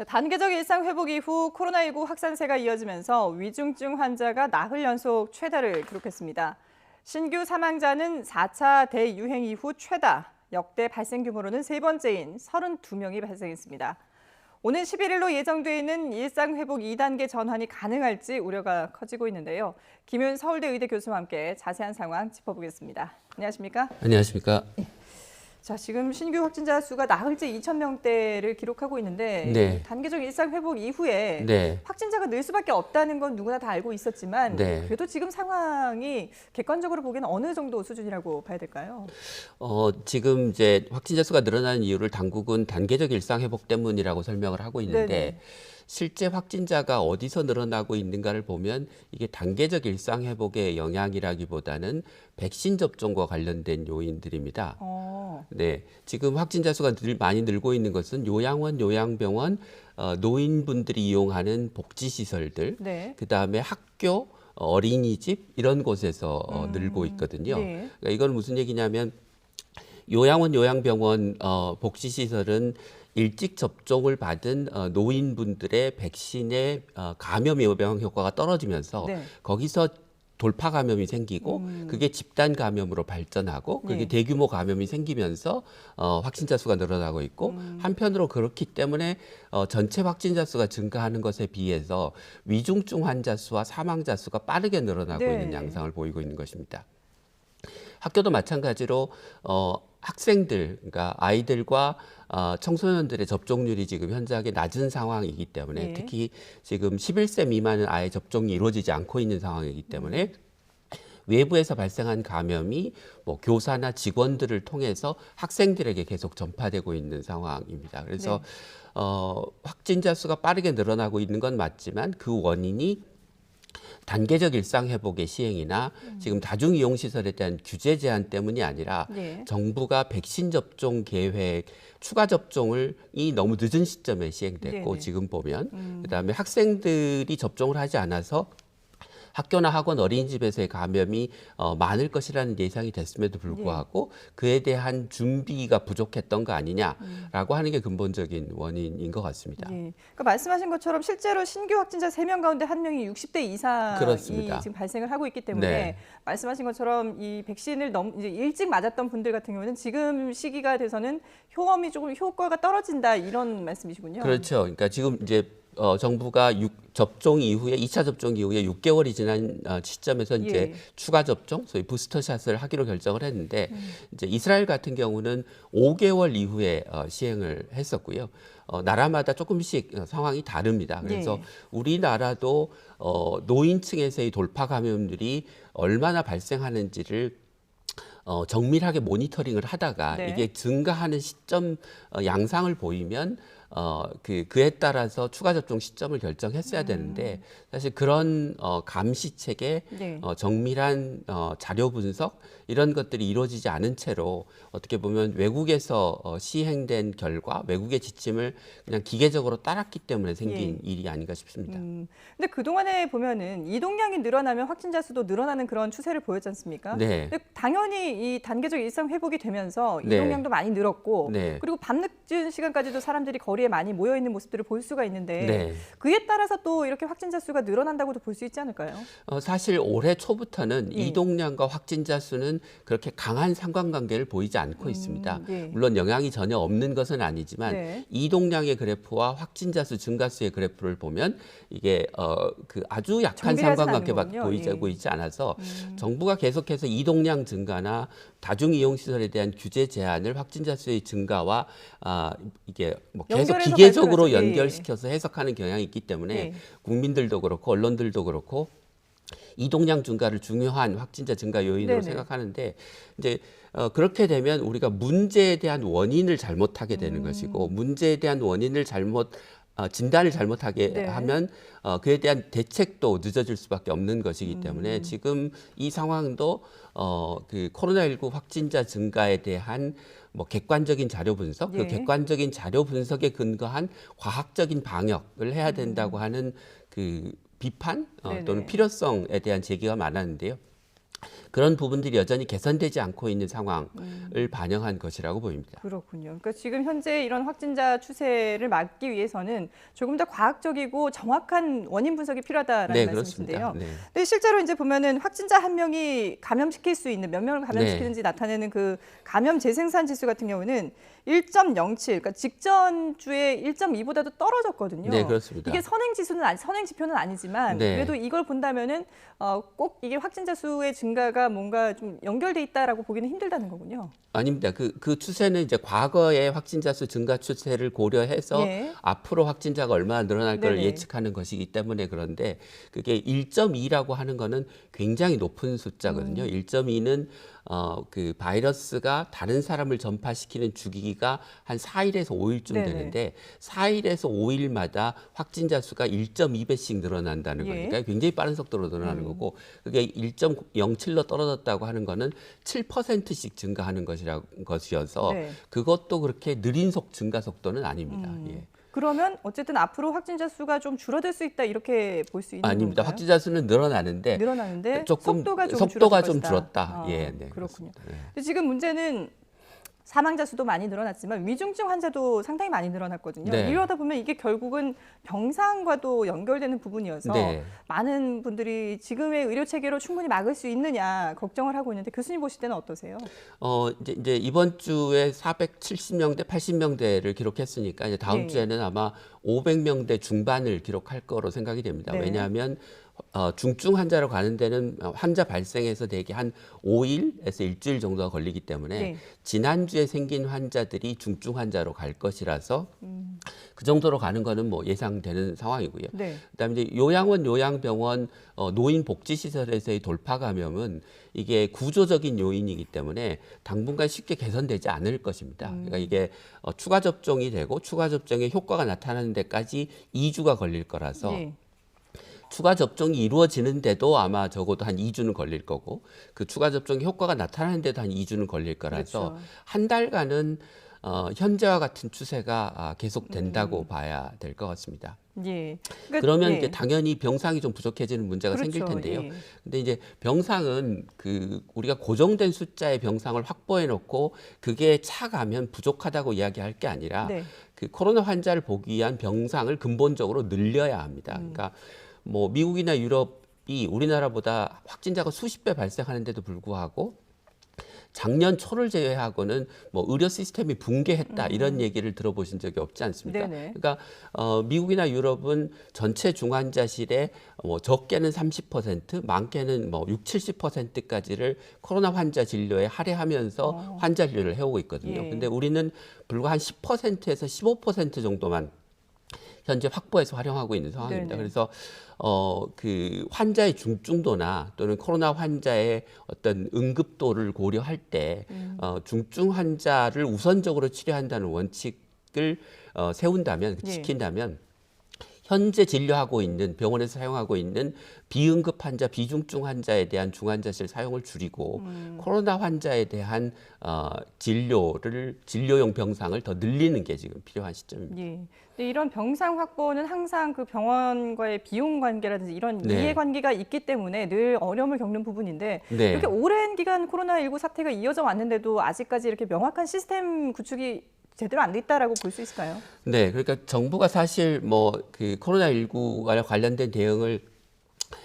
단계적 일상 회복 이후 코로나19 확산세가 이어지면서 위중증 환자가 나흘 연속 최다를 기록했습니다. 신규 사망자는 4차 대유행 이후 최다, 역대 발생 규모로는 세 번째인 32명이 발생했습니다. 오는 11일로 예정돼 있는 일상 회복 2단계 전환이 가능할지 우려가 커지고 있는데요. 김윤 서울대 의대 교수와 함께 자세한 상황 짚어보겠습니다. 안녕하십니까? 안녕하십니까? 자, 지금 신규 확진자 수가 나흘째 2,000명대를 기록하고 있는데 네. 단계적 일상 회복 이후에 네. 확진자가 늘 수밖에 없다는 건 누구나 다 알고 있었지만 네. 그래도 지금 상황이 객관적으로 보기에는 어느 정도 수준이라고 봐야 될까요? 지금 이제 확진자 수가 늘어나는 이유를 당국은 단계적 일상 회복 때문이라고 설명을 하고 있는데 네네. 실제 확진자가 어디서 늘어나고 있는가를 보면 이게 단계적 일상 회복의 영향이라기보다는 백신 접종과 관련된 요인들입니다. 네, 지금 확진자 수가 많이 늘고 있는 것은 요양원, 요양병원, 노인분들이 이용하는 복지시설들, 네. 그다음에 학교, 어린이집 이런 곳에서 늘고 있거든요. 네. 그러니까 이건 무슨 얘기냐면 요양원, 요양병원, 복지시설은 일찍 접종을 받은 노인분들의 백신의 감염 예방 효과가 떨어지면서 네. 거기서 돌파 감염이 생기고 그게 집단 감염으로 발전하고 그게 네. 대규모 감염이 생기면서 확진자 수가 늘어나고 있고 한편으로 그렇기 때문에 전체 확진자 수가 증가하는 것에 비해서 위중증 환자 수와 사망자 수가 빠르게 늘어나고 네. 있는 양상을 보이고 있는 것입니다. 학교도 마찬가지로 학생들, 그러니까 아이들과 청소년들의 접종률이 지금 현저하게 낮은 상황이기 때문에 네. 특히 지금 11세 미만은 아예 접종이 이루어지지 않고 있는 상황이기 때문에 외부에서 발생한 감염이 뭐 교사나 직원들을 통해서 학생들에게 계속 전파되고 있는 상황입니다. 그래서 확진자 수가 빠르게 늘어나고 있는 건 맞지만 그 원인이 단계적 일상 회복의 시행이나 지금 다중 이용 시설에 대한 규제 제한 때문이 아니라 네. 정부가 백신 접종 계획 추가 접종이 너무 늦은 시점에 시행됐고 네네. 지금 보면 그다음에 학생들이 접종을 하지 않아서 학교나 학원, 어린이집에서의 감염이 많을 것이라는 예상이 됐음에도 불구하고 그에 대한 준비가 부족했던 거 아니냐라고 하는 게 근본적인 원인인 것 같습니다. 예. 그러니까 말씀하신 것처럼 실제로 신규 확진자 3명 가운데 1명이 60대 이상이 그렇습니다. 지금 발생을 하고 있기 때문에 네. 말씀하신 것처럼 이 백신을 너무 이제 일찍 맞았던 분들 같은 경우는 지금 시기가 돼서는 효험이 조금 효과가 떨어진다 이런 말씀이시군요. 그렇죠. 그러니까 지금 이제 정부가 접종 이후에 2차 접종 이후에 6개월이 지난 시점에서 이제 추가 접종, 소위 부스터샷을 하기로 결정을 했는데 이제 이스라엘 같은 경우는 5개월 이후에 시행을 했었고요. 나라마다 조금씩 상황이 다릅니다. 그래서 우리나라도 노인층에서의 돌파 감염들이 얼마나 발생하는지를 정밀하게 모니터링을 하다가 네. 이게 증가하는 시점 양상을 보이면 그에 따라서 추가 접종 시점을 결정했어야 되는데 사실 그런 감시 체계, 네. 정밀한 자료 분석 이런 것들이 이루어지지 않은 채로 어떻게 보면 외국에서 시행된 결과, 외국의 지침을 그냥 기계적으로 따랐기 때문에 생긴 일이 아닌가 싶습니다. 근데 그동안에 보면은 이동량이 늘어나면 확진자 수도 늘어나는 그런 추세를 보였지 않습니까? 네. 근데 당연히 이 단계적 일상 회복이 되면서 네. 이동량도 많이 늘었고 네. 그리고 밤늦은 시간까지도 사람들이 거리에 많이 모여 있는 모습들을 볼 수가 있는데 네. 그에 따라서 또 이렇게 확진자 수가 늘어난다고도 볼 수 있지 않을까요? 사실 올해 초부터는 이동량과 확진자 수는 그렇게 강한 상관관계를 보이지 않고 있습니다. 물론 영향이 전혀 없는 것은 아니지만 이동량의 그래프와 확진자 수 증가수의 그래프를 보면 이게 그 아주 약한 상관관계밖에 보이고 있지 않아서 정부가 계속해서 이동량 증가나 다중 이용 시설에 대한 규제 제한을 확진자 수의 증가와 이게 뭐 계속 기계적으로 연결시켜서 해석하는 경향이 있기 때문에 국민들도 그렇고 언론들도 그렇고 이동량 증가를 중요한 확진자 증가 요인으로 생각하는데 이제 그렇게 되면 우리가 문제에 대한 원인을 잘못하게 되는 것이고 문제에 대한 원인을 진단을 잘못하게 하면 그에 대한 대책도 늦어질 수밖에 없는 것이기 때문에 지금 이 상황도 그 코로나19 확진자 증가에 대한 뭐 객관적인 자료 분석, 그 객관적인 자료 분석에 근거한 과학적인 방역을 해야 된다고 하는 그 비판 또는 필요성에 대한 제기가 많았는데요. 그런 부분들이 여전히 개선되지 않고 있는 상황을 반영한 것이라고 보입니다. 그렇군요. 그러니까 지금 현재 이런 확진자 추세를 막기 위해서는 조금 더 과학적이고 정확한 원인 분석이 필요하다라는 네, 말씀이신데요. 그렇습니다. 네. 근데 실제로 이제 보면은 확진자 한 명이 감염시킬 수 있는 몇 명을 감염시키는지 나타내는 그 감염 재생산 지수 같은 경우는 1.07, 그러니까 직전 주에 1.2보다도 떨어졌거든요. 네, 그렇습니다. 이게 선행 지표는 아니지만 그래도 이걸 본다면은 꼭 이게 확진자 수의 증가가 뭔가 좀 연결돼 있다라고 보기는 힘들다는 거군요. 아닙니다. 그 추세는 이제 과거의 확진자 수 증가 추세를 고려해서 앞으로 확진자가 얼마나 늘어날 걸 예측하는 것이기 때문에 그런데 그게 1.2라고 하는 거는 굉장히 높은 숫자거든요. 1.2는 그 바이러스가 다른 사람을 전파시키는 주기가 한 4일에서 5일쯤 되는데 4일에서 5일마다 확진자 수가 1.2배씩 늘어난다는 거니까 굉장히 빠른 속도로 늘어나는 거고 그게 1.07로 떨어졌다고 하는 거는 7%씩 증가하는 것이어서 그것도 그렇게 느린 증가 속도는 아닙니다. 예. 그러면 어쨌든 앞으로 확진자 수가 좀 줄어들 수 있다 이렇게 볼 수 있는 아닙니다. 건가요? 확진자 수는 늘어나는데 조금 속도가 좀 줄었다. 예, 네, 그렇군요. 네. 근데 지금 문제는 사망자 수도 많이 늘어났지만 위중증 환자도 상당히 많이 늘어났거든요. 이러다 보면 이게 결국은 병상과도 연결되는 부분이어서 많은 분들이 지금의 의료 체계로 충분히 막을 수 있느냐 걱정을 하고 있는데 교수님 보실 때는 어떠세요? 이제 이번 주에 470명대, 80명대를 기록했으니까 이제 다음 주에는 아마 500명대 중반을 기록할 거로 생각이 됩니다. 왜냐하면 중증 환자로 가는 데는 환자 발생에서 대개 한 5일에서 일주일 정도가 걸리기 때문에 지난주에 생긴 환자들이 중증 환자로 갈 것이라서 그 정도로 가는 거는 뭐 예상되는 상황이고요. 그다음에 이제 요양원, 요양병원, 노인복지시설에서의 돌파 감염은 이게 구조적인 요인이기 때문에 당분간 쉽게 개선되지 않을 것입니다. 그러니까 이게 추가 접종이 되고 추가 접종의 효과가 나타나는 데까지 2주가 걸릴 거라서 추가 접종이 이루어지는데도 아마 적어도 한 2주는 걸릴 거고 그 추가 접종의 효과가 나타나는데도 한 2주는 걸릴 거라서 한 달간은 현재와 같은 추세가 계속된다고 봐야 될 것 같습니다. 그러니까, 그러면 이제 당연히 병상이 좀 부족해지는 문제가 생길 텐데요. 근데 이제 병상은 우리가 고정된 숫자의 병상을 확보해 놓고 그게 차가면 부족하다고 이야기할 게 아니라 그 코로나 환자를 보기 위한 병상을 근본적으로 늘려야 합니다. 그러니까 뭐 미국이나 유럽이 우리나라보다 확진자가 수십 배 발생하는데도 불구하고 작년 초를 제외하고는 뭐 의료 시스템이 붕괴했다 이런 얘기를 들어보신 적이 없지 않습니까? 그러니까 미국이나 유럽은 전체 중환자실에 뭐 적게는 30%, 많게는 뭐 60, 70%까지를 코로나 환자 진료에 할애하면서 환자 진료를 해오고 있거든요. 근데 우리는 불과 한 10%에서 15% 정도만 현재 확보해서 활용하고 있는 상황입니다. 그래서 그 환자의 중증도나 또는 코로나 환자의 어떤 응급도를 고려할 때 중증 환자를 우선적으로 치료한다는 원칙을 세운다면 지킨다면 현재 진료하고 있는 병원에서 사용하고 있는 비응급 환자, 비중증 환자에 대한 중환자실 사용을 줄이고 코로나 환자에 대한 진료용 병상을 더 늘리는 게 지금 필요한 시점입니다. 이런 병상 확보는 항상 그 병원과의 비용 관계라든지 이런 이해관계가 있기 때문에 늘 어려움을 겪는 부분인데 이렇게 오랜 기간 코로나19 사태가 이어져 왔는데도 아직까지 이렇게 명확한 시스템 구축이 제대로 안 돼 있다라고 볼 수 있을까요? 네, 그러니까 정부가 사실 뭐 그 코로나19와 관련된 대응을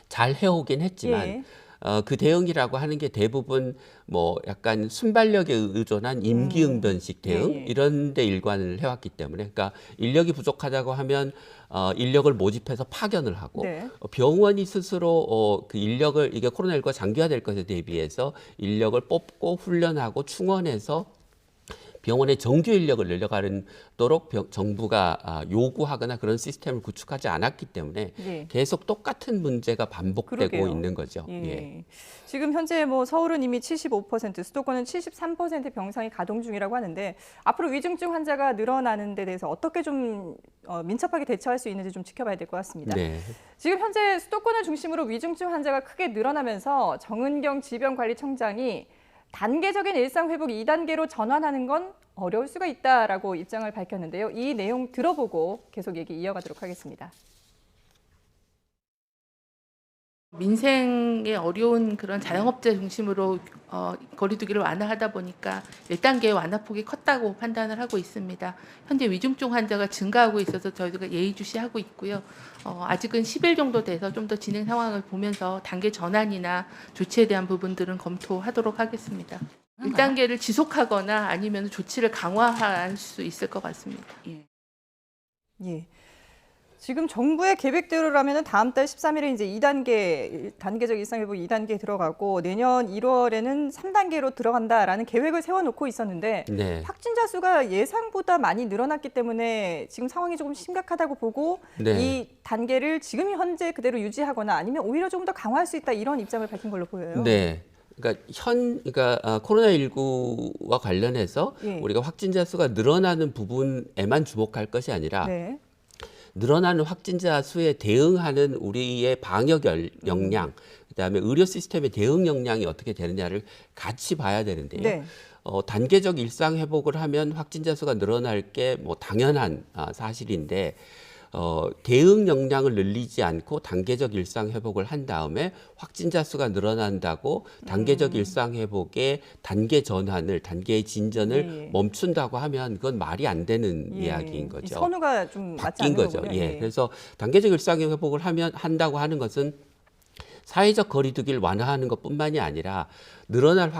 잘 해오긴 했지만 그 대응이라고 하는 게 대부분 뭐 약간 순발력에 의존한 임기응변식 대응 이런 데 일관을 해왔기 때문에 그러니까 인력이 부족하다고 하면 인력을 모집해서 파견을 하고 병원이 스스로 그 인력을 이게 코로나19가 장기화될 것에 대비해서 인력을 뽑고 훈련하고 충원해서 병원의 정규 인력을 늘려가도록 정부가 요구하거나 그런 시스템을 구축하지 않았기 때문에 계속 똑같은 문제가 반복되고 있는 거죠. 지금 현재 뭐 서울은 이미 75%, 수도권은 73% 병상이 가동 중이라고 하는데 앞으로 위중증 환자가 늘어나는 데 대해서 어떻게 좀 민첩하게 대처할 수 있는지 좀 지켜봐야 될 것 같습니다. 지금 현재 수도권을 중심으로 위중증 환자가 크게 늘어나면서 정은경 질병관리청장이 단계적인 일상 회복 2단계로 전환하는 건 어려울 수가 있다라고 입장을 밝혔는데요. 이 내용 들어보고 계속 얘기 이어가도록 하겠습니다. 민생에 어려운 그런 자영업자 중심으로 거리두기를 완화하다 보니까 1단계 완화폭이 컸다고 판단을 하고 있습니다. 현재 위중증 환자가 증가하고 있어서 저희가 예의주시하고 있고요. 아직은 10일 정도 돼서 좀 더 진행 상황을 보면서 단계 전환이나 조치에 대한 부분들은 검토하도록 하겠습니다. 1단계를 지속하거나 아니면 조치를 강화할 수 있을 것 같습니다. 예. 예. 지금 정부의 계획대로라면 다음 달 13일에 이제 2단계, 단계적 일상회복 2단계에 들어가고 내년 1월에는 3단계로 들어간다라는 계획을 세워놓고 있었는데 네. 확진자 수가 예상보다 많이 늘어났기 때문에 지금 상황이 조금 심각하다고 보고 네. 이 단계를 지금 현재 그대로 유지하거나 아니면 오히려 조금 더 강화할 수 있다 이런 입장을 밝힌 걸로 보여요. 네. 그러니까 코로나19와 관련해서 예. 우리가 확진자 수가 늘어나는 부분에만 주목할 것이 아니라 네. 늘어나는 확진자 수에 대응하는 우리의 방역 역량, 그다음에 의료 시스템의 대응 역량이 어떻게 되느냐를 같이 봐야 되는데요. 네. 단계적 일상 회복을 하면 확진자 수가 늘어날 게 뭐 당연한 사실인데 대응 역량을 늘리지 않고 단계적 일상 회복을 한 다음에 확진자 수가 늘어난다고 단계적 일상 회복의 단계 전환을, 단계의 진전을 멈춘다고 하면 그건 말이 안 되는 이야기인 거죠. 이 선우가 좀 맞지 바뀐 않는 거죠. 거군요. 예. 그래서 단계적 일상 회복을 한다고 하는 것은 사회적 거리두기를 완화하는 것뿐만이 아니라 늘어날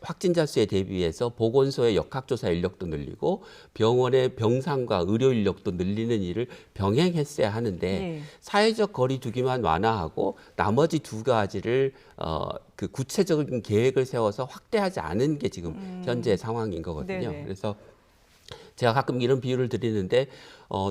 확진자 수에 대비해서 보건소의 역학조사 인력도 늘리고 병원의 병상과 의료 인력도 늘리는 일을 병행했어야 하는데 사회적 거리두기만 완화하고 나머지 두 가지를 그 구체적인 계획을 세워서 확대하지 않은 게 지금 현재 상황인 거거든요. 네네. 그래서 제가 가끔 이런 비유를 드리는데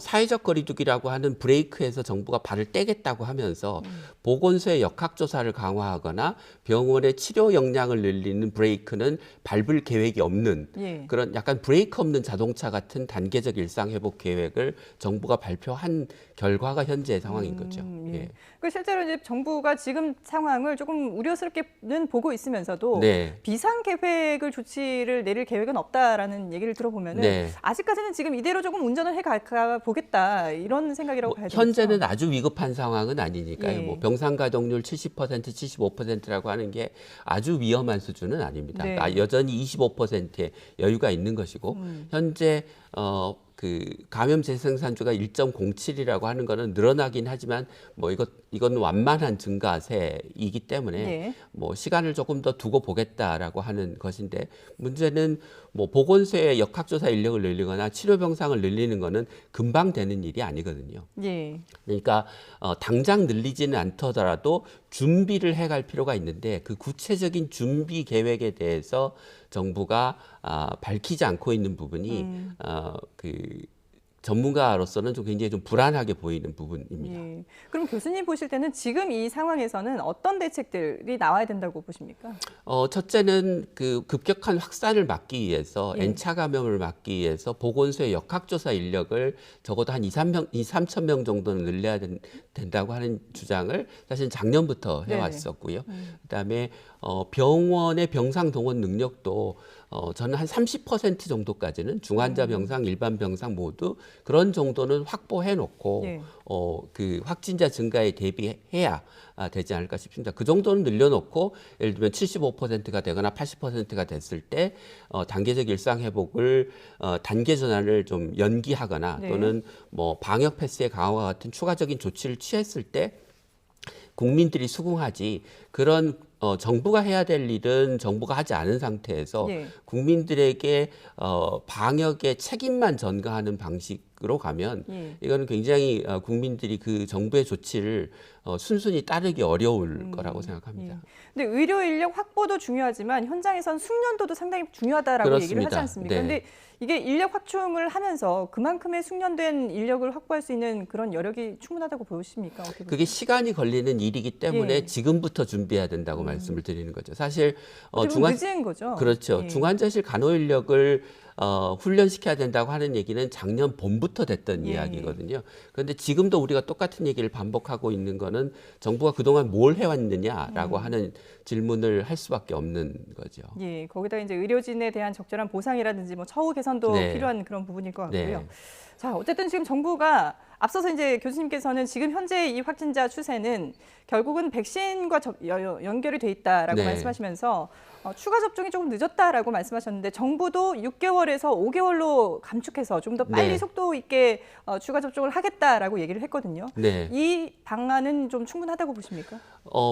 사회적 거리두기라고 하는 브레이크에서 정부가 발을 떼겠다고 하면서 보건소의 역학조사를 강화하거나 병원의 치료 역량을 늘리는 브레이크는 밟을 계획이 없는 그런 약간 브레이크 없는 자동차 같은 단계적 일상회복 계획을 정부가 발표한 결과가 현재의 상황인 거죠. 예. 그 실제로 이제 정부가 지금 상황을 조금 우려스럽게는 보고 있으면서도 네. 비상 계획을 조치를 내릴 계획은 없다라는 얘기를 들어보면은 네. 아직까지는 지금 이대로 조금 운전을 해가 보겠다 이런 생각이라고 봐야 되겠죠. 현재는 아주 위급한 상황은 아니니까요. 예. 뭐 병상 가동률 70%, 75%라고 하는 게 아주 위험한 수준은 아닙니다. 네. 그러니까 여전히 25%의 여유가 있는 것이고 현재 그 감염 재생산주가 1.07이라고 하는 거는 늘어나긴 하지만 뭐 이건 완만한 증가세이기 때문에 뭐 시간을 조금 더 두고 보겠다라고 하는 것인데 문제는 뭐 보건소의 역학조사 인력을 늘리거나 치료 병상을 늘리는 거는 금방 되는 일이 아니거든요. 그러니까 당장 늘리지는 않더라도 준비를 해갈 필요가 있는데 그 구체적인 준비 계획에 대해서 정부가 밝히지 않고 있는 부분이 그 전문가로서는 좀 굉장히 좀 불안하게 보이는 부분입니다. 그럼 교수님 보실 때는 지금 이 상황에서는 어떤 대책들이 나와야 된다고 보십니까? 첫째는 그 급격한 확산을 막기 위해서 N차 감염을 막기 위해서 보건소의 역학조사 인력을 적어도 한 2, 3천 명 정도는 늘려야 된다고 하는 주장을 사실 작년부터 해왔었고요. 그다음에 병원의 병상 동원 능력도 저는 한 30% 정도까지는 중환자 병상, 일반 병상 모두 그런 정도는 확보해 놓고 그 확진자 증가에 대비해야 되지 않을까 싶습니다. 그 정도는 늘려놓고 예를 들면 75%가 되거나 80%가 됐을 때 단계적 일상 회복을 단계 전환을 좀 연기하거나 또는 뭐 방역 패스의 강화와 같은 추가적인 조치를 취했을 때 국민들이 수긍하지 그런 정부가 해야 될 일은 정부가 하지 않은 상태에서 국민들에게 방역의 책임만 전가하는 방식으로 가면 이거는 굉장히 국민들이 그 정부의 조치를 순순히 따르기 어려울 거라고 생각합니다. 근데 의료 인력 확보도 중요하지만 현장에선 숙련도도 상당히 중요하다라고 그렇습니다. 얘기를 하지 않습니까? 근데 이게 인력 확충을 하면서 그만큼의 숙련된 인력을 확보할 수 있는 그런 여력이 충분하다고 보십니까? 어떻게 그게 시간이 걸리는 일이기 때문에 지금부터 준비해야 된다고 말씀을 드리는 거죠. 사실 늦은 거죠. 그렇죠. 중환자실 간호 인력을 훈련시켜야 된다고 하는 얘기는 작년 봄부터 됐던 이야기거든요. 그런데 지금도 우리가 똑같은 얘기를 반복하고 있는 거는 정부가 그동안 뭘 해왔느냐라고 하는 질문을 할 수밖에 없는 거죠. 거기다 이제 의료진에 대한 적절한 보상이라든지 뭐 처우 개선도 필요한 그런 부분일 것 같고요. 자, 어쨌든 지금 정부가 앞서서 이제 교수님께서는 지금 현재 이 확진자 추세는 결국은 백신과 연결이 돼 있다라고 네. 말씀하시면서 추가 접종이 조금 늦었다라고 말씀하셨는데 정부도 6개월에서 5개월로 감축해서 좀 더 빨리 네. 속도 있게 추가 접종을 하겠다라고 얘기를 했거든요. 네. 이 방안은 좀 충분하다고 보십니까?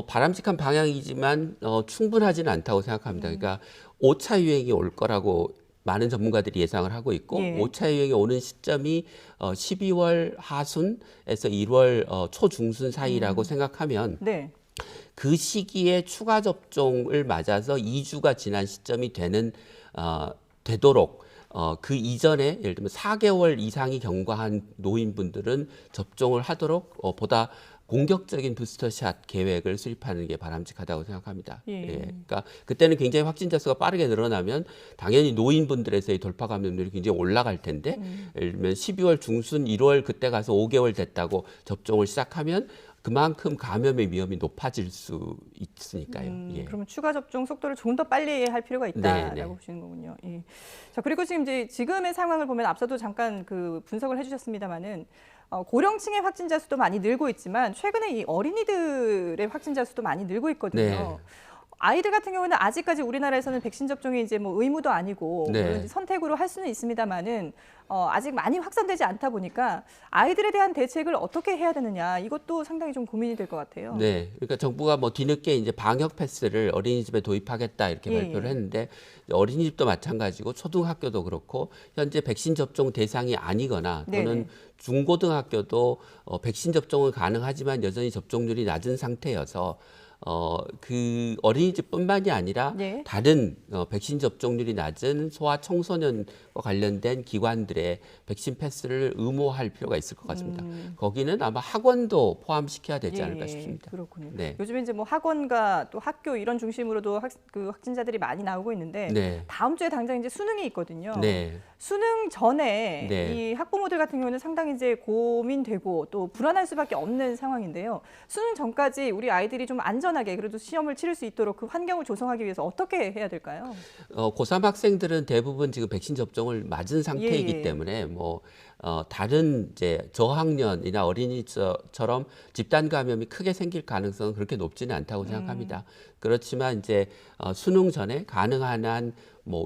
바람직한 방향이지만 충분하지는 않다고 생각합니다. 그러니까 5차 유행이 올 거라고 많은 전문가들이 예상을 하고 있고 예. 5차 유행이 오는 시점이 12월 하순에서 1월 초중순 사이라고 생각하면 네. 그 시기에 추가 접종을 맞아서 2주가 지난 시점이 되도록 그 이전에 예를 들면 4개월 이상이 경과한 노인분들은 접종을 하도록 보다 공격적인 부스터샷 계획을 수립하는 게 바람직하다고 생각합니다. 예. 그러니까 그때는 굉장히 확진자 수가 빠르게 늘어나면 당연히 노인분들에서의 돌파 감염률이 굉장히 올라갈 텐데 예를 들면 12월 중순 1월 그때 가서 5개월 됐다고 접종을 시작하면 그만큼 감염의 위험이 높아질 수 있으니까요. 예. 그러면 추가 접종 속도를 조금 더 빨리 할 필요가 있다라고 네, 네. 보시는 거군요. 예. 자, 그리고 지금의 상황을 보면 앞서도 잠깐 그 분석을 해주셨습니다만은 고령층의 확진자 수도 많이 늘고 있지만 최근에 이 어린이들의 확진자 수도 많이 늘고 있거든요. 네. 아이들 같은 경우는 아직까지 우리나라에서는 백신 접종이 이제 뭐 의무도 아니고 네. 물론 이제 선택으로 할 수는 있습니다만은 아직 많이 확산되지 않다 보니까 아이들에 대한 대책을 어떻게 해야 되느냐 이것도 상당히 좀 고민이 될 것 같아요. 네, 그러니까 정부가 뭐 뒤늦게 이제 방역 패스를 어린이집에 도입하겠다 이렇게 예, 발표를 예. 했는데 어린이집도 마찬가지고 초등학교도 그렇고 현재 백신 접종 대상이 아니거나 또는 네네. 중고등학교도 백신 접종은 가능하지만 여전히 접종률이 낮은 상태여서 그 어린이집뿐만이 아니라 네. 다른 백신 접종률이 낮은 소아 청소년과 관련된 기관들의 백신 패스를 의무화할 필요가 있을 것 같습니다. 거기는 아마 학원도 포함시켜야 되지 않을까 예, 싶습니다. 그렇군요. 네. 요즘에 이제 뭐 학원과 또 학교 이런 중심으로도 그 확진자들이 많이 나오고 있는데 네. 다음 주에 당장 이제 수능이 있거든요. 네. 수능 전에 네. 이 학부모들 같은 경우는 상당히 이제 고민되고 또 불안할 수밖에 없는 상황인데요. 수능 전까지 우리 아이들이 좀 안전하게 그래도 시험을 치를 수 있도록 그 환경을 조성하기 위해서 어떻게 해야 될까요? 고3 학생들은 대부분 지금 백신 접종을 맞은 상태이기 예. 때문에 다른 이제 저학년이나 어린이처럼 집단 감염이 크게 생길 가능성은 그렇게 높지는 않다고 생각합니다. 그렇지만 이제 수능 전에 가능한 한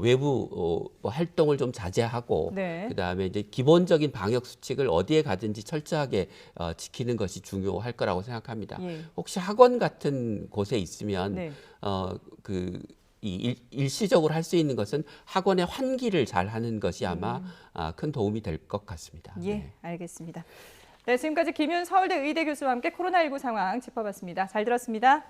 외부 활동을 좀 자제하고 네. 그다음에 이제 기본적인 방역 수칙을 어디에 가든지 철저하게 지키는 것이 중요할 거라고 생각합니다. 예. 혹시 학원 같은 곳에 있으면 네. 일시적으로 할 수 있는 것은 학원의 환기를 잘 하는 것이 아마 큰 도움이 될 것 같습니다. 예, 네. 알겠습니다. 네, 지금까지 김윤 서울대 의대 교수와 함께 코로나19 상황 짚어봤습니다. 잘 들었습니다.